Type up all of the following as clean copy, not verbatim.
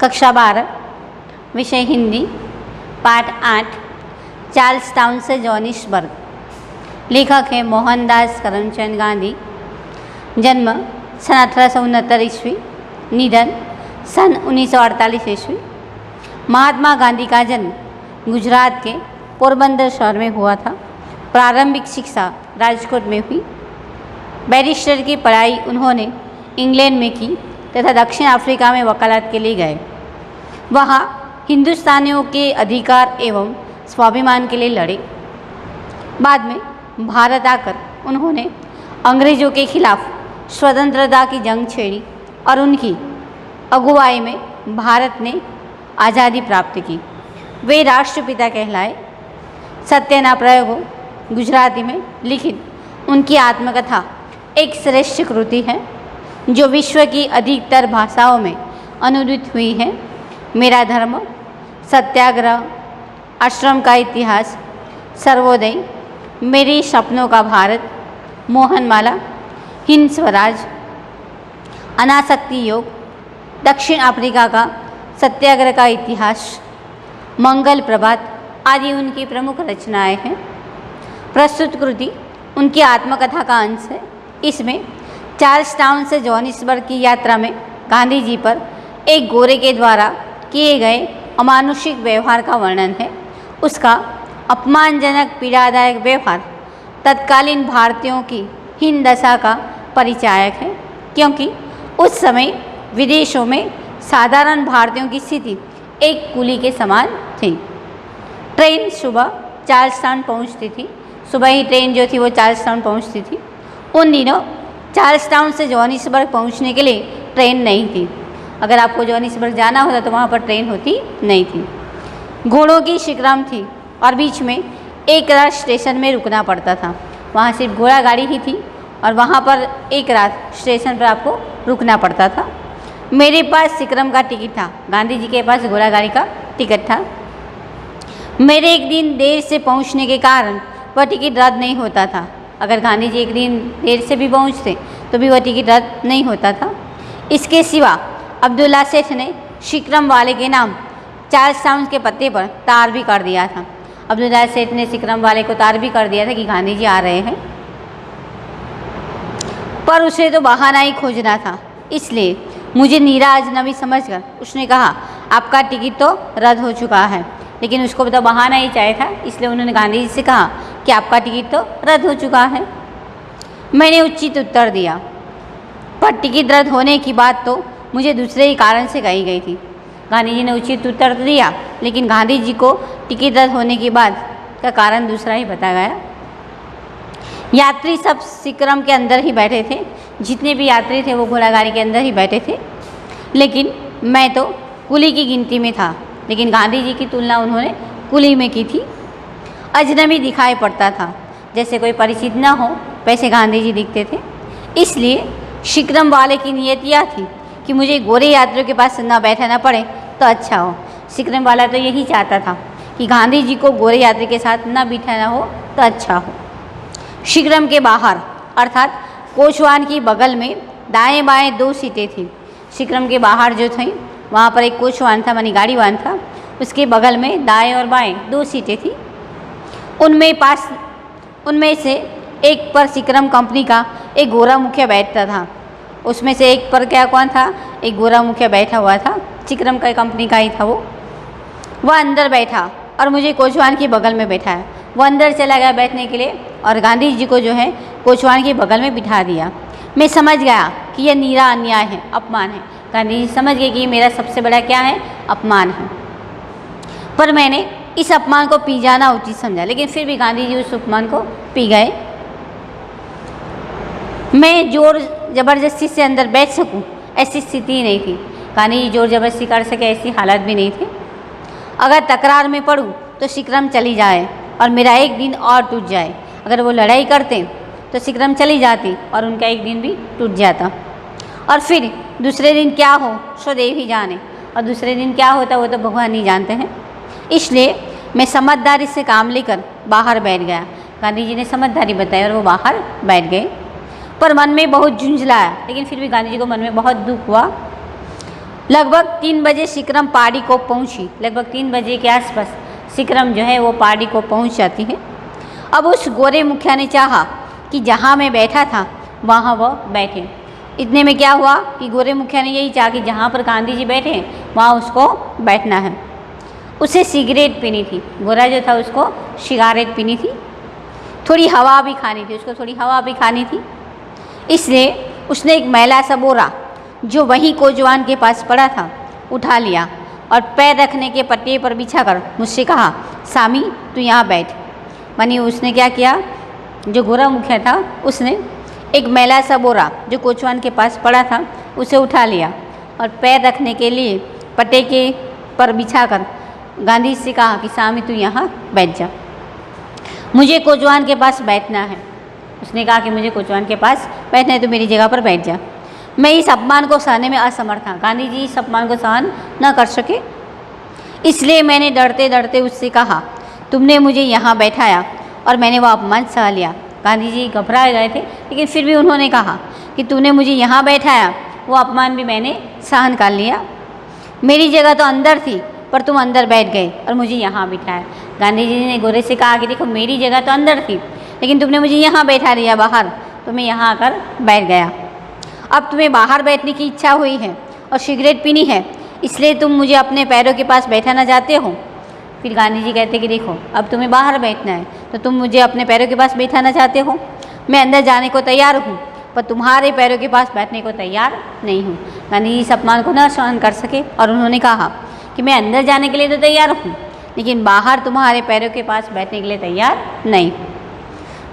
कक्षा 12, विषय हिंदी, पाठ 8, चार्ल्स टाउन से जोहानिसबर्ग। लेखक है मोहनदास करमचंद गांधी। जन्म सन 1869 ईस्वी, निधन सन 1948 ईस्वी। महात्मा गांधी का जन्म गुजरात के पोरबंदर शहर में हुआ था। प्रारंभिक शिक्षा राजकोट में हुई। बैरिस्टर की पढ़ाई उन्होंने इंग्लैंड में की तथा दक्षिण अफ्रीका में वकालत के लिए गए। वहाँ हिंदुस्तानियों के अधिकार एवं स्वाभिमान के लिए लड़े। बाद में भारत आकर उन्होंने अंग्रेज़ों के खिलाफ स्वतंत्रता की जंग छेड़ी और उनकी अगुवाई में भारत ने आज़ादी प्राप्त की। वे राष्ट्रपिता कहलाए। सत्य ना प्रयोग हो गुजराती में लिखित उनकी आत्मकथा एक श्रेष्ठ कृति है जो विश्व की अधिकतर भाषाओं में अनुदित हुई है। मेरा धर्म, सत्याग्रह, आश्रम का इतिहास, सर्वोदय, मेरे सपनों का भारत, मोहनमाला, हिंद स्वराज, अनासक्ति योग, दक्षिण अफ्रीका का सत्याग्रह का इतिहास, मंगल प्रभात आदि उनकी प्रमुख रचनाएं हैं। प्रस्तुत कृति उनकी आत्मकथा का अंश है। इसमें चार्ल्स टाउन से जोहानिसबर्ग की यात्रा में गांधी जी पर एक गोरे के द्वारा किए गए अमानुषिक व्यवहार का वर्णन है। उसका अपमानजनक पीड़ादायक व्यवहार तत्कालीन भारतीयों की हीन दशा का परिचायक है, क्योंकि उस समय विदेशों में साधारण भारतीयों की स्थिति एक कुली के समान थी। ट्रेन सुबह चार्ल्स टाउन पहुँचती थी। सुबह ही ट्रेन जो थी वो चार्ल्स टाउन पहुँचती थी। उन दिनों चार्ल्स टाउन से जोहानिसबर्ग पहुँचने के लिए ट्रेन नहीं थी। अगर आपको जोहानिसबर्ग जाना होता तो वहाँ पर ट्रेन होती नहीं थी। घोड़ों की शिकरम थी और बीच में एक रात स्टेशन में रुकना पड़ता था। वहाँ सिर्फ घोड़ा गाड़ी ही थी और वहाँ पर एक रात स्टेशन पर आपको रुकना पड़ता था। मेरे पास शिकरम का टिकट था, गांधी जी के पास घोड़ा गाड़ी का टिकट था। मेरे एक दिन देर से पहुँचने के कारण वह टिकट रद्द नहीं होता था। अगर गांधी जी एक दिन देर से भी पहुँचते तो भी वह टिकट रद्द नहीं होता था। इसके सिवा अब्दुल्ला सेठ ने शिकरम वाले के नाम चार्ल्स टाउन के पत्ते पर तार भी कर दिया था। अब्दुल्ला सेठ ने शिकरम वाले को तार भी कर दिया था कि गांधी जी आ रहे हैं, पर उसे तो बहाना ही खोजना था। इसलिए मुझे नीरा अजनबी समझकर उसने कहा आपका टिकट तो रद्द हो चुका है। लेकिन उसको तो बहाना ही चाहिए था, इसलिए उन्होंने गांधी जी से कहा कि आपका टिकट तो रद्द हो चुका है। मैंने उचित उत्तर दिया, पर टिकट रद्द होने की बात तो मुझे दूसरे ही कारण से कही गई थी। गांधी जी ने उचित उत्तर तो दिया, लेकिन गांधी जी को टिकट रद्द होने की बात का कारण दूसरा ही बताया गया। यात्री सब शिकरम के अंदर ही बैठे थे। जितने भी यात्री थे वो घोड़ा गाड़ी के अंदर ही बैठे थे, लेकिन मैं तो कुली की गिनती में था। लेकिन गांधी जी की तुलना उन्होंने कुली में की थी। अजनबी दिखाई पड़ता था, जैसे कोई परिचित न हो वैसे गांधी जी दिखते थे। इसलिए शिकरम वाले की नियत यह थी कि मुझे गोरे यात्रियों के पास न बैठाना पड़े तो अच्छा हो। शिकरम वाला तो यही चाहता था कि गांधी जी को गोरे यात्री के साथ न बिठाना हो तो अच्छा हो। शिकरम के बाहर अर्थात कोचवान की बगल में दाएं बाएं 2 सीटें थी। शिकरम के बाहर जो थी वहाँ पर एक कोचवान था, मानी गाड़ी वाहन था। उसके बगल में दाएं और बाएं 2 सीटें थी। उनमें से एक पर शिकरम कंपनी का एक गोरा मुखिया बैठता था। उसमें से एक पर क्या कौन था? एक गोरा मुखिया बैठा हुआ था। शिकरम का कंपनी का ही था वो। वह अंदर बैठा और मुझे कोचवान की बगल में बैठाया। वो अंदर चला गया बैठने के लिए और गांधी जी को जो है कोचवान की बगल में बिठा दिया। मैं समझ गया कि यह नीरा अन्याय है, अपमान है। गांधी जी समझ गए कि मेरा सबसे बड़ा क्या है? अपमान है। पर मैंने इस अपमान को पी जाना उचित समझा, लेकिन फिर भी गांधी जी उस अपमान को पी गए। मैं जोर ज़बरदस्ती से अंदर बैठ सकूं ऐसी स्थिति नहीं थी। गांधी जी जोर ज़बरदस्ती कर सके ऐसी हालत भी नहीं थी। अगर तकरार में पड़ूं तो शिकरम चली जाए और मेरा एक दिन और टूट जाए। अगर वो लड़ाई करते तो शिकरम चली जाती और उनका एक दिन भी टूट जाता। और फिर दूसरे दिन क्या हो सो देव ही जाने, और दूसरे दिन क्या होता वो तो भगवान ही जानते हैं। इसलिए मैं समझदारी से काम लेकर बाहर बैठ गया। गांधी जी ने समझदारी बताई और वो बाहर बैठ गए। पर मन में बहुत झुंझलाया, लेकिन फिर भी गांधी जी को मन में बहुत दुख हुआ। लगभग 3 बजे सिक्रम पहाड़ी को पहुंची। लगभग 3 बजे के आसपास सिक्रम जो है वो पहाड़ी को पहुंच जाती है। अब उस गोरे मुखिया ने चाहा कि जहाँ मैं बैठा था वहाँ वह बैठे। इतने में क्या हुआ कि गोरे मुखिया ने यही चाहा कि जहाँ पर गांधी जी बैठे वहाँ उसको बैठना है। उसे सिगरेट पीनी थी। गोरा जो था उसको सिगारेट पीनी थी, थोड़ी हवा भी खानी थी, उसको थोड़ी हवा भी खानी थी। इसलिए उसने एक मैला सा बोरा जो वहीं कोजवान के पास पड़ा था उठा लिया और पैर रखने के पट्टे पर बिछाकर मुझसे कहा, सामी तू यहाँ बैठ। मानी उसने क्या किया, जो गोरा मुखिया था उसने एक मैला सा बोरा जो कोचवान के पास पड़ा था उसे उठा लिया और पैर रखने के लिए पट्टे के पर बिछाकर गांधी से कहा कि सामी तू यहाँ बैठ जा, मुझे कोचवान के पास बैठना है। उसने कहा कि मुझे कोचवान के पास बैठना है, तो मेरी जगह पर बैठ जा। मैं इस अपमान को सहने में असमर्थ था। गांधी जी इस अपमान को सहन न कर सके, इसलिए मैंने डरते डरते उससे कहा, तुमने मुझे यहाँ बैठाया और मैंने वह अपमान सह लिया। गांधी जी घबरा गए थे, लेकिन फिर भी उन्होंने कहा कि तूने मुझे यहाँ बैठाया, वो अपमान भी मैंने सहन कर लिया। मेरी जगह तो अंदर थी पर तुम अंदर बैठ गए और मुझे यहाँ बिठाया। गांधी जी ने गोरे से कहा कि देखो मेरी जगह तो अंदर थी, लेकिन तुमने मुझे यहाँ बैठा दिया बाहर, तो मैं यहाँ आकर बैठ गया। अब तुम्हें बाहर बैठने की इच्छा हुई है और सिगरेट पीनी है, इसलिए तुम मुझे अपने पैरों के पास बैठाना चाहते हो। फिर गांधी जी कहते कि देखो अब तुम्हें बाहर बैठना है तो तुम मुझे अपने पैरों के पास बैठाना चाहते हो, मैं अंदर जाने को तैयार हूँ पर तुम्हारे पैरों के पास बैठने को तैयार नहीं हूँ। गांधी जी इस अपमान को न सहन कर सके और उन्होंने कहा कि मैं अंदर जाने के लिए तो तैयार हूँ, लेकिन बाहर तुम्हारे पैरों के पास बैठने के लिए तैयार नहीं।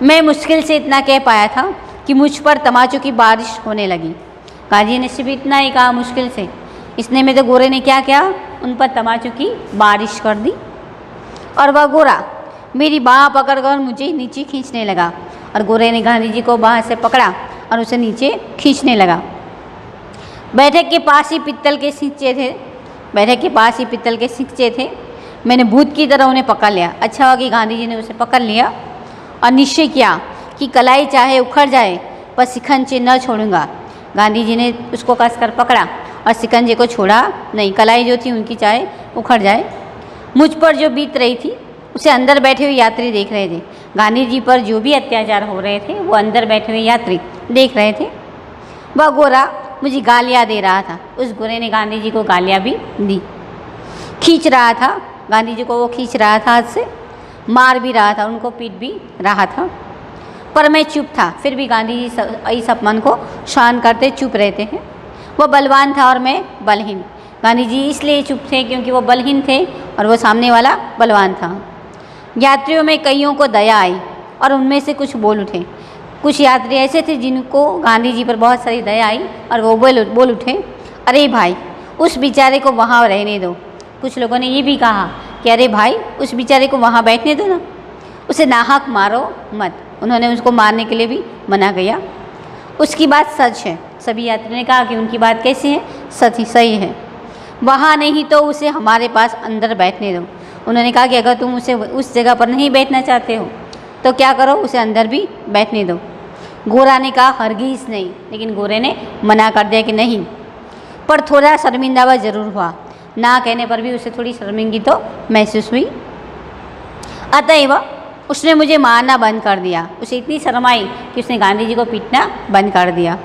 मैं मुश्किल से इतना कह पाया था कि मुझ पर तमाचों की बारिश होने लगी। गांधी ने सिर्फ इतना ही कहा मुश्किल से, इसने में तो गोरे ने क्या किया, उन पर तमाचों की बारिश कर दी और वह गोरा मेरी बाँह पकड़कर मुझे नीचे खींचने लगा और गोरे ने गांधी जी को बाँह से पकड़ा और उसे नीचे खींचने लगा। बैठक के पास ही पित्तल के सिक्के थे। मैंने भूत की तरह उन्हें पकड़ लिया। अच्छा हुआ कि गांधी जी ने उसे पकड़ लिया और निश्चय किया कि कलाई चाहे उखड़ जाए पर शिकंजे न छोड़ूंगा। गांधी जी ने उसको कसकर पकड़ा और शिकंजे को छोड़ा नहीं। कलाई जो थी उनकी चाहे उखड़ जाए। मुझ पर जो बीत रही थी उसे अंदर बैठे हुए यात्री देख रहे थे। गांधी जी पर जो भी अत्याचार हो रहे थे वो अंदर बैठे हुए यात्री देख रहे थे। वह गोरा मुझे गालियाँ दे रहा था। उस गोरे ने गांधी जी को गालियाँ भी दी, खींच रहा था गांधी जी को, वो खींच रहा था हाथ से, मार भी रहा था, उनको पीट भी रहा था। पर मैं चुप था। फिर भी गांधी जी इस अपमान को सहन करते चुप रहते हैं। वो बलवान था और मैं बलहीन। गांधी जी इसलिए चुप थे क्योंकि वो बलहीन थे और वो सामने वाला बलवान था। यात्रियों में कईयों को दया आई और उनमें से कुछ बोल उठे। कुछ यात्री ऐसे थे जिनको गांधी जी पर बहुत सारी दया आई और वो बोल उठे, अरे भाई उस बेचारे को वहाँ रहने दो। कुछ लोगों ने ये भी कहा कि अरे भाई उस बेचारे को वहाँ बैठने दो ना, उसे नाहक मारो मत। उन्होंने उसको मारने के लिए भी मना किया। उसकी बात सच है। सभी यात्रियों ने कहा कि उनकी बात कैसी है, सही है। वहाँ नहीं तो उसे हमारे पास अंदर बैठने दो। उन्होंने कहा कि अगर तुम उसे उस जगह पर नहीं बैठना चाहते हो तो क्या करो, उसे अंदर भी बैठने दो। गोरा ने कहा हरगिज़ नहीं, लेकिन गोरे ने मना कर दिया कि नहीं। पर थोड़ा शर्मिंदा वह जरूर हुआ। ना कहने पर भी उसे थोड़ी शर्मिंदगी तो महसूस हुई। अतएव उसने मुझे मारना बंद कर दिया। उसे इतनी शर्म आई कि उसने गांधी जी को पीटना बंद कर दिया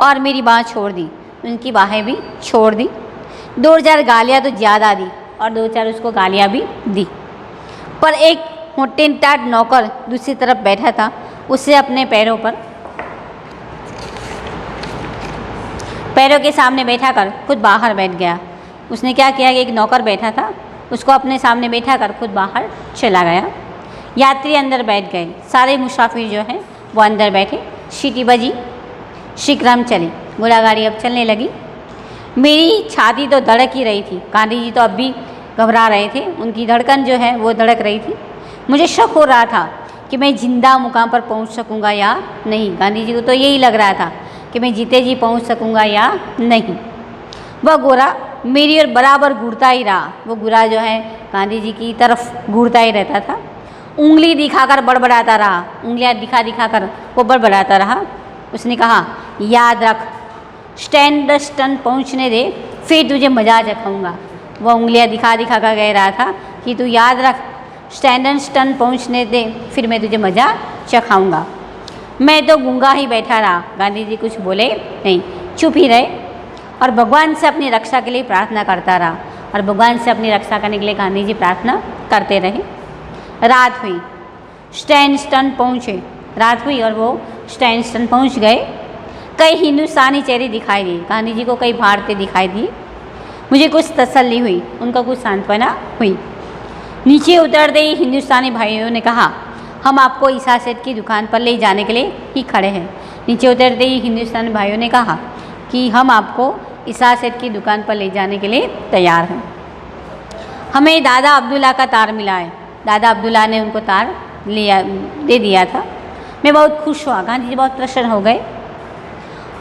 और मेरी बाँह छोड़ दी, उनकी बाहें भी छोड़ दी। 2-4 गालियाँ तो ज़्यादा दी और 2-4 उसको गालियाँ भी दी। पर एक होटेंटाट नौकर दूसरी तरफ बैठा था, उससे अपने पैरों के सामने बैठा कर खुद बाहर बैठ गया। उसने क्या किया कि एक नौकर बैठा था, उसको अपने सामने बैठा कर खुद बाहर चला गया। यात्री अंदर बैठ गए। सारे मुसाफिर जो हैं वो अंदर बैठे। सीटी बजी, शीघ्रम चली। घोड़ागाड़ी अब चलने लगी। मेरी छाती तो धड़क ही रही थी। गांधी जी तो अब भी घबरा रहे थे, उनकी धड़कन जो है वो धड़क रही थी। मुझे शक हो रहा था कि मैं जिंदा मुकाम पर पहुंच सकूंगा या नहीं। गांधी जी को तो यही लग रहा था कि मैं जीते जी पहुंच सकूंगा या नहीं। वह गोरा मेरी ओर बराबर घूरता ही रहा। वो गोरा जो है गांधी जी की तरफ घूरता ही रहता था। उंगली दिखाकर बड़बड़ाता रहा, उंगलियां दिखा कर वो बड़बड़ाता रहा। उसने कहा, याद रख, स्टैंडर्स्टन पहुंचने दे, फिर तुझे मजा चखाऊंगा। वह उंगलियां दिखा दिखा कर कह रहा था कि तू याद रख, स्टैंडर्डस्टन पहुंचने दे, फिर मैं तुझे मजा चखाऊंगा। मैं तो गूंगा ही बैठा रहा। गांधी जी कुछ बोले नहीं, चुप ही रहे और भगवान से अपनी रक्षा के लिए प्रार्थना करता रहा। और भगवान से अपनी रक्षा करने के लिए गांधी जी प्रार्थना करते रहे। रात हुई, स्टैंडर्डस्टन पहुँचे। रात हुई और वो स्टैंडर्डस्टन पहुँच गए। कई हिंदुस्तानी चेहरे दिखाई दिए, गांधी जी को कई भारतीय दिखाई दिए। मुझे कुछ तसल्ली हुई, उनका कुछ सांत्वना हुई। नीचे उतरते ही हिंदुस्तानी भाइयों ने कहा, हम आपको ईसा सेठ की दुकान पर ले जाने के लिए ही खड़े हैं। नीचे उतरते ही हिंदुस्तानी भाइयों ने कहा कि हम आपको ईसा सेठ की दुकान पर ले जाने के लिए तैयार हैं। हमें दादा अब्दुल्ला का तार मिला है। दादा अब्दुल्ला ने उनको तार दे दिया था। मैं बहुत खुश हुआ। गांधी जी बहुत प्रसन्न हो गए।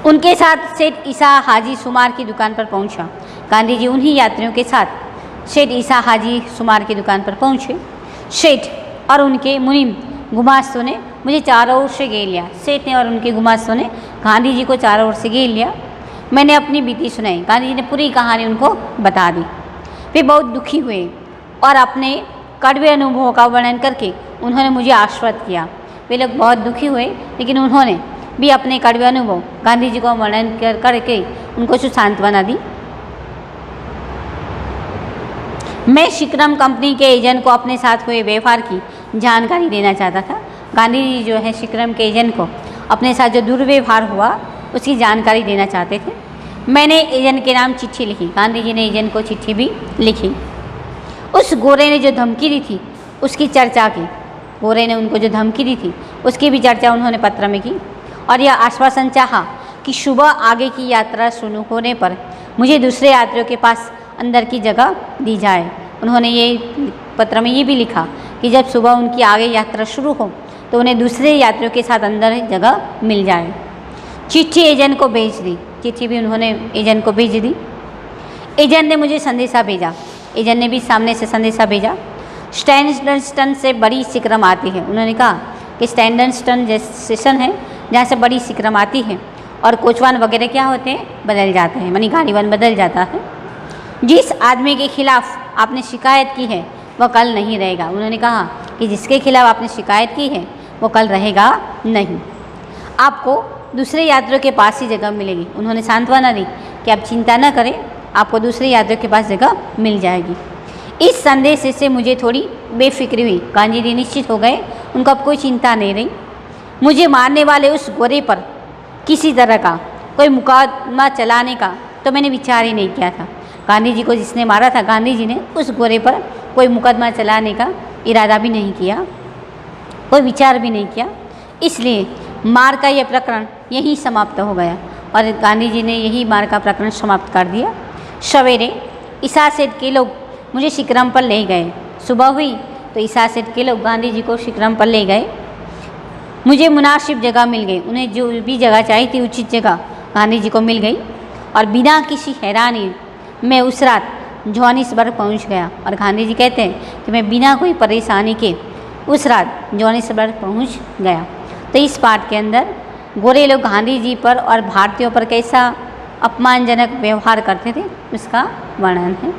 उनके साथ सेठ ईसा हाजी सुमार की दुकान पर पहुंचा। गांधी जी उन्हीं यात्रियों के साथ सेठ ईसा हाजी सुमार की दुकान पर पहुंचे। सेठ और उनके मुनीम गुमास्तों ने मुझे चारों ओर से घेर लिया। सेठ ने और उनके गुमास्तों ने गांधी जी को चारों ओर से घेर लिया। मैंने अपनी बीती सुनाई। गांधी जी ने पूरी कहानी उनको बता दी। वे बहुत दुखी हुए और अपने कड़वे अनुभवों का वर्णन करके उन्होंने मुझे आश्वस्त किया। वे लोग बहुत दुखी हुए, लेकिन उन्होंने भी अपने कड़वे अनुभव गांधी जी को वर्णन करके उनको कुछ सांत्वना दी। मैं शिक्रम कंपनी के एजेंट को अपने साथ हुए व्यवहार की जानकारी देना चाहता था। गांधी जी जो है शिक्रम के एजेंट को अपने साथ जो दुर्व्यवहार हुआ उसकी जानकारी देना चाहते थे। मैंने एजेंट के नाम चिट्ठी लिखी। गांधी जी ने एजेंट को चिट्ठी भी लिखी। उस गोरे ने जो धमकी दी थी उसकी चर्चा की। गोरे ने उनको जो धमकी दी थी उसकी भी चर्चा उन्होंने पत्र में की और यह आश्वासन चाहा कि सुबह आगे की यात्रा शुरू होने पर मुझे दूसरे यात्रियों के पास अंदर की जगह दी जाए। उन्होंने ये पत्र में ये भी लिखा कि जब सुबह उनकी आगे यात्रा शुरू हो तो उन्हें दूसरे यात्रियों के साथ अंदर जगह मिल जाए। चिट्ठी एजेंट को भेज दी। चिट्ठी भी उन्होंने एजेंट को भेज दी। एजेंट ने मुझे संदेशा भेजा। एजेंट ने भी सामने से संदेशा भेजा। स्टैंडर्डस्टन से बड़ी सिक्रम आती है। उन्होंने कहा कि स्टैंडर्डस्टन स्टेशन है जहाँ से बड़ी सिक्रम आती है और कोचवान वगैरह क्या होते हैं, बदल जाते हैं, यानी गाड़ीवान बदल जाता है। जिस आदमी के खिलाफ आपने शिकायत की है वह कल नहीं रहेगा। उन्होंने कहा कि जिसके खिलाफ आपने शिकायत की है वो कल रहेगा नहीं, आपको दूसरे यात्रियों के पास ही जगह मिलेगी। उन्होंने सांत्वना दी कि आप चिंता न करें, आपको दूसरे यात्रियों के पास जगह मिल जाएगी। इस संदेश से मुझे थोड़ी बेफिक्री हुई। गांधी जी निश्चित हो गए, उनको अब कोई चिंता नहीं रही। मुझे मारने वाले उस गोरे पर किसी तरह का कोई मुकदमा चलाने का तो मैंने विचार ही नहीं किया था। गांधी जी को जिसने मारा था, गांधी जी ने उस गोरे पर कोई मुकदमा चलाने का इरादा भी नहीं किया, कोई विचार भी नहीं किया। इसलिए मार का यह प्रकरण यहीं समाप्त हो गया और गांधी जी ने यही मार का प्रकरण समाप्त कर दिया। सवेरे ईसा सेठ के लोग मुझे शिक्रम पर ले गए। सुबह हुई तो ईसा सेठ के लोग गांधी जी को शिक्रम पर ले गए। मुझे मुनासिब जगह मिल गई। उन्हें जो भी जगह चाहिए थी, उचित जगह गांधी जी को मिल गई और बिना किसी हैरानी मैं उस रात जोहानिसबर्ग पहुंच गया। और गांधी जी कहते हैं कि मैं बिना कोई परेशानी के उस रात जोहानिसबर्ग पहुंच गया। तो इस पाठ के अंदर गोरे लोग गांधी जी पर और भारतीयों पर कैसा अपमानजनक व्यवहार करते थे उसका वर्णन है।